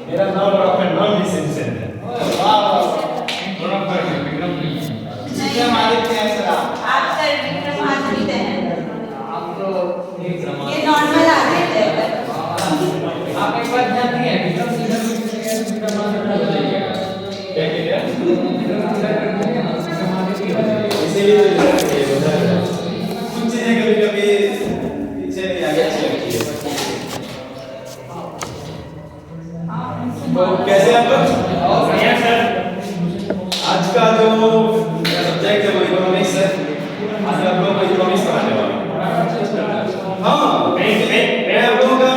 मेरा नाम और आपका नाम भी सेम सेम है। वाह वाह, थोड़ा फर्क है विक्रम नहीं। विक्रम आदित्य है सर आप सर विक्रम आदित्य हैं। आप तो ये नॉर्मल आदित्य है। आप एक बात ध्यान रखिए, विक्रम इधर विक्रम आदित्य हो जाएगा। क्या क्या विक्रम इधर कर देंगे ना, विक्रम आदित्य हो जाएगा। इसीलिए तो इधर कुछ चीजें कभी कभी पीछे नहीं आगे अच्छी लगती है। तो कैसे आप लोग? बढ़िया सर। आज का जो सब्जेक्ट है वो इकोनॉमिक्स है। आज आप लोगों को इकोनॉमिक्स पढ़ाने वाला हूं। हाँ, मैं आप लोगों का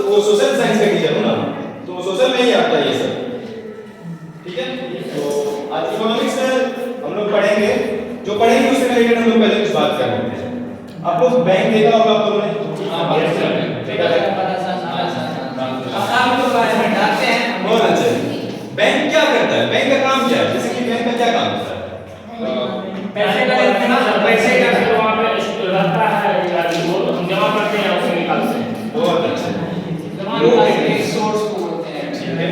वो सोशल साइंस का टीचर हूँ ना, तो सोशल में ही आता है ये सब। ठीक है, तो आज इकोनॉमिक्स में हम लोग पढ़ेंगे। जो पढ़ेंगे उससे रिलेटेड हम लोग पहले कुछ बात कर लेते हैं। आप लोग बैंक देखा होगा आप लोगों ने? देखा है? आप लोग बारे में जानते हैं। बहुत अच्छे। बैंक क्या करता है? बैंक का काम क्या है? जैसे कि बैंक का क्या काम होता है? पैसे का लेते हैं ना, पैसे का फिर वहाँ पे रहता है या वो हम जमा करते हैं उसे निकालते हैं। बहुत अच्छे। जमा करते हैं, सोर्स को बोलते हैं। ठीक है,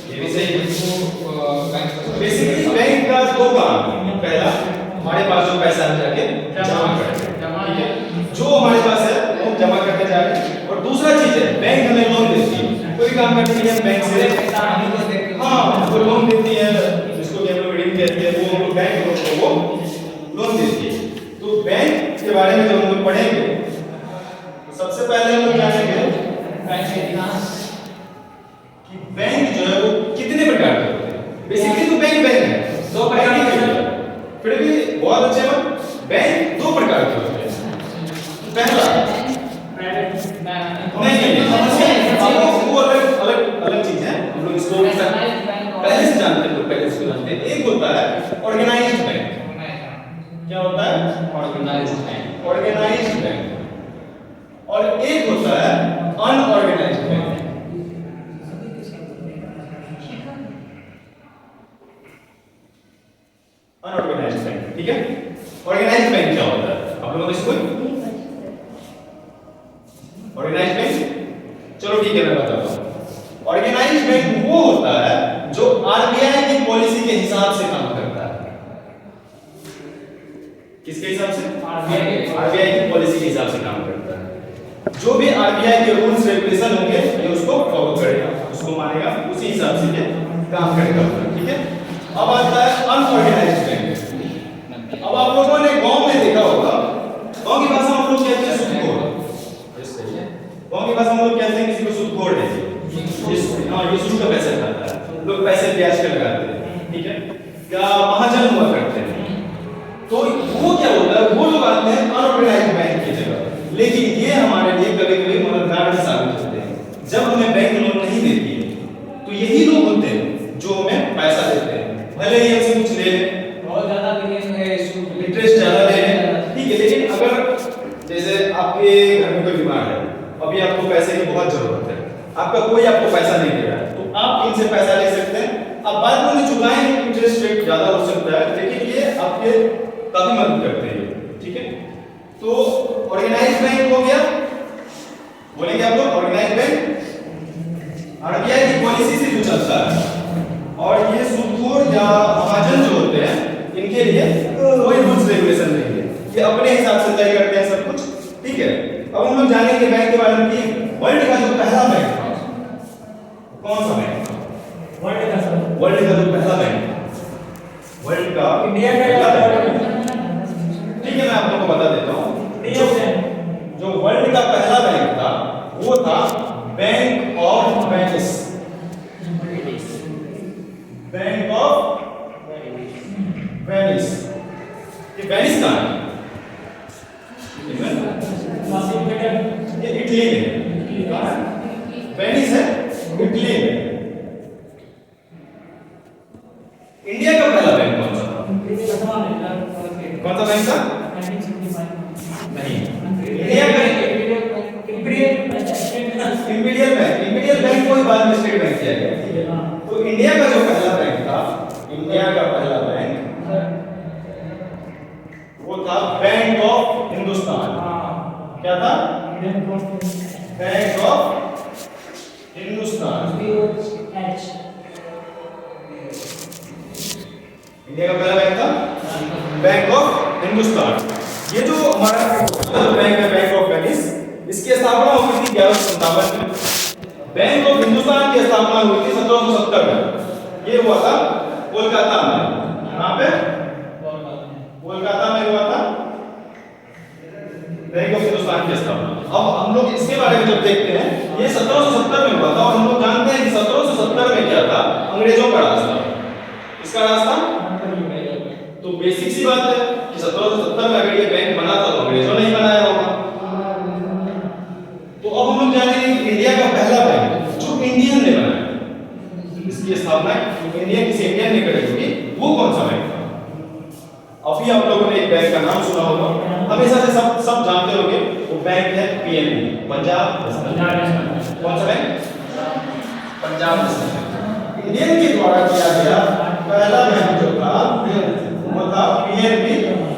ये भी सही है। बैंक बेसिकली बैंक का दो काम है। पहला, हमारे पास जो पैसा है जाके जमा करते हैं। ठीक है, जो हमारे पास है वो जमा करके जाके। और दूसरा चीज है, बैंक हमें लोन देती है। कोई काम करती है बैंक से, हाँ, वो लोन देती है, जिसको कि हम लोग ऋण कहते हैं, वो बैंक को वो लोन देती है। तो बैंक के बारे में जब हम लोग पढ़ेंगे तो सबसे पहले हम लोग जानेंगे कि बैंक जो है वो कितने प्रकार के होते हैं। बेसिकली तो बैंक बैंक है, दो प्रकार के होते हैं। फिर भी बहुत अच्छे हैं। बैंक दो प्रकार के होते हैं। पहला वो अलग अलग अलग चीज है, हम लोग इसको पहले से जानते हैं। लोग पहले से जानते हैं। एक होता है ऑर्गेनाइज्ड बैंक। क्या होता है? Organised bank. Organised bank. और एक होता है अनऑर्गेनाइज्ड बैंक। अनऑर्गेनाइज्ड बैंक, ठीक है। ऑर्गेनाइज्ड बैंक क्या होता है? आप लोगों ने इसको ऑर्गेनाइज्ड बैंक, चलो ठीक है मैं बताता हूँ। ऑर्गेनाइज्ड बैंक वो होता है जो आरबीआई की पॉलिसी के हिसाब से काम करता है। किसके हिसाब से? आरबीआई की पॉलिसी के हिसाब से काम करता है। जो भी आरबीआई के रूल्स रेगुलेशन होंगे ये उसको फॉलो करेगा, उसको मानेगा, उसी हिसाब से ये काम करेगा। ठीक है, अब आता है अनऑर्गेनाइज्ड बैंक। अब आप लोगों ने गांव में देखा होगा, गांव की भाषा में हम लोग कहते हैं सूदखोर। गांव की भाषा में हम लोग कहते हैं किसी को सूदखोर है। हाँ, ये सूद का पैसा खाता है, लोग पैसे ब्याज के लगाते हैं। ठीक है, क्या महाजन हुआ करते हैं। तो वो क्या होता है, वो लोग आते हैं अनऑर्गेनाइज्ड बैंक की जगह। लेकिन ये हमारे लिए कभी कभी मददगार भी साबित होते हैं। जब हमें बैंक लोन नहीं देती है तो यही लोग होते हैं जो हमें पैसा देते हैं, भले ही हमसे कुछ ले लें, बहुत ज्यादा इंटरेस्ट ज्यादा ले लें, ठीक है। लेकिन अगर जैसे आपके घर में कोई बीमार है, अभी आपको पैसे की बहुत जरूरत है, आपका कोई आपको पैसा नहीं दे रहा है, तो आप इनसे पैसा ले सकते हैं। अब बाद में उन्हें चुकाएं, इंटरेस्ट रेट ज्यादा हो सकता है, लेकिन ये आपके काफी मदद करते हैं। ठीक है, तो ऑर्गेनाइज्ड बैंक हो गया। बोलेंगे आप लोग ऑर्गेनाइज्ड बैंक आरबीआई की पॉलिसी से जो चलता है, और ये सूदखोर या महाजन जो होते हैं इनके लिए कोई रूल्स रेगुलेशन नहीं है, ये अपने हिसाब से तय करते हैं सब कुछ। ठीक है, अब हम लोग जानेंगे बैंक के बारे में कि वर्ल्ड का जो पहला बैंक था कौन सा बैंक? वर्ल्ड का जो पहला बैंक, वर्ल्ड का इंडिया का पहला बैंक। ठीक है, मैं आप लोगों को बता देता हूँ। जो वर्ल्ड का पहला बैंक था वो था bank of Venice. Bank of Venice. ये वेनिस कहाँ है? ये इटली में। वेनिस है इटली में। इंडिया का पहला बैंक कौन सा था? कौन सा बैंक था? नहीं, इंडिया का इंपीरियल बैंक को ही बाद में स्टेट बैंक किया गया। तो इंडिया का जो पहला बैंक था, इंडिया का पहला बैंक वो था बैंक ऑफ हिंदुस्तान। क्या था? Bank of Hindustan. इंडिया का पहला बैंक था बैंक ऑफ हिंदुस्तान। ये जो हमारा बैंक है बैंक ऑफ वेनिस, इसकी स्थापना हुई थी 1157 में। बैंक ऑफ हिंदुस्तान की स्थापना हुई थी 1770 में। ये हुआ था कोलकाता में। कहां पे? कोलकाता में हुआ था बैंक ऑफ हिंदुस्तान की स्थापना। अब हम लोग इसके बारे में जब देखते हैं, ये 1770 में हुआ था और हम लोग जानते हैं कि 1770 में क्या था, अंग्रेजों का राज था। किसका राज था? तो बेसिक सी बात है कि 1770 में अगर ये बैंक बना था तो अंग्रेजों ने ही बनाया होगा। तो अब हम लोग जानेंगे कि इंडिया का पहला बैंक जो इंडियन ने बनाया, इसकी स्थापना किसी इंडियन ने करी होगी, वो कौन सा बैंक था? अभी आप लोगों ने एक बैंक का नाम सुना होगा, हमेशा से सब जानते होंगे, वो बैंक है पीएनबी, पंजाब नेशनल। कौन सा बैंक? पंजाब नेशनल। इंडियन के द्वारा किया गया पहला बैंक जो था वो था पीएनबी,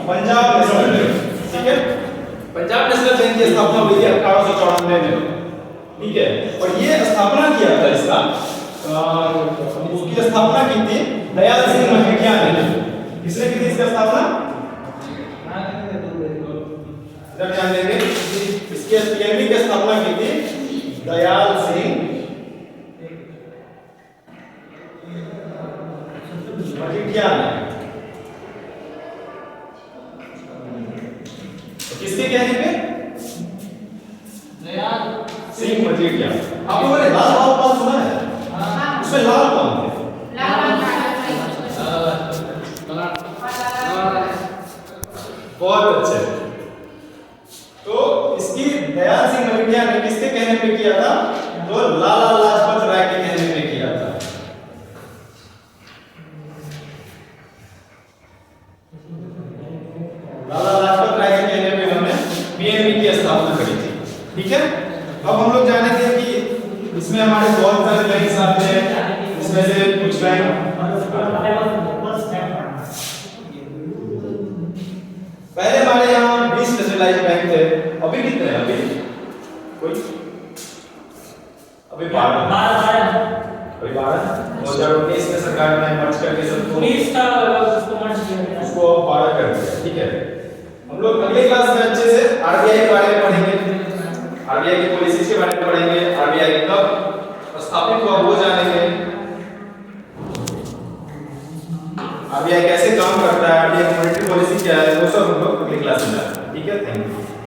पंजाब नेशनल बैंक। ठीक है, पंजाब नेशनल बैंक की स्थापना हुई थी 1894 में। ठीक है, और ये स्थापना किया था इसका उसकी स्थापना की थी दयाल सिंह मजीठिया ने। किसने की थी इसकी स्थापना? जब ध्यान देंगे, इसके पीएनबी की स्थापना की थी दयाल सिंह मजीठिया ने। किसके कहने पे? दयाल सिंह मजीठिया। आप लोगों ने लाल बाल पाल सुना है? उसमें लाल कौन थे? बहुत अच्छे। तो इसकी दयाल सिंह मजीठिया ने किसके कहने पे किया था? तो लाला लाजपत राय के कहने पे किया था। लाला लाजपत राय के कहने पे उन्होंने पीएनबी की स्थापना करी थी। ठीक है, अब हम लोग जानेंगे कि इसमें हमारे बहुत सारे बैंक आते हैं, इसमें से कुछ बैंक पहले हमारे यहाँ 20 स्पेशलाइज्ड बैंक थे। अभी कितने हैं? अभी कोई अभी 12। 2019 में सरकार ने मर्ज करके सबको 19 का उसको मर्ज किया, उसको 12 कर दिया। ठीक है, हम लोग अगले क्लास में अच्छे से आरबीआई के बारे में पढ़ेंगे, आरबीआई की पॉलिसीज के बारे में पढ़ेंगे, आरबीआई कब स्थापित हुआ वो जानेंगे, आरबीआई कैसे काम करता है, आरबीआई की मॉनेटरी पॉलिसी क्या है, वो सब हम लोग अगली क्लास में जानेंगे। ठीक है, थैंक यू।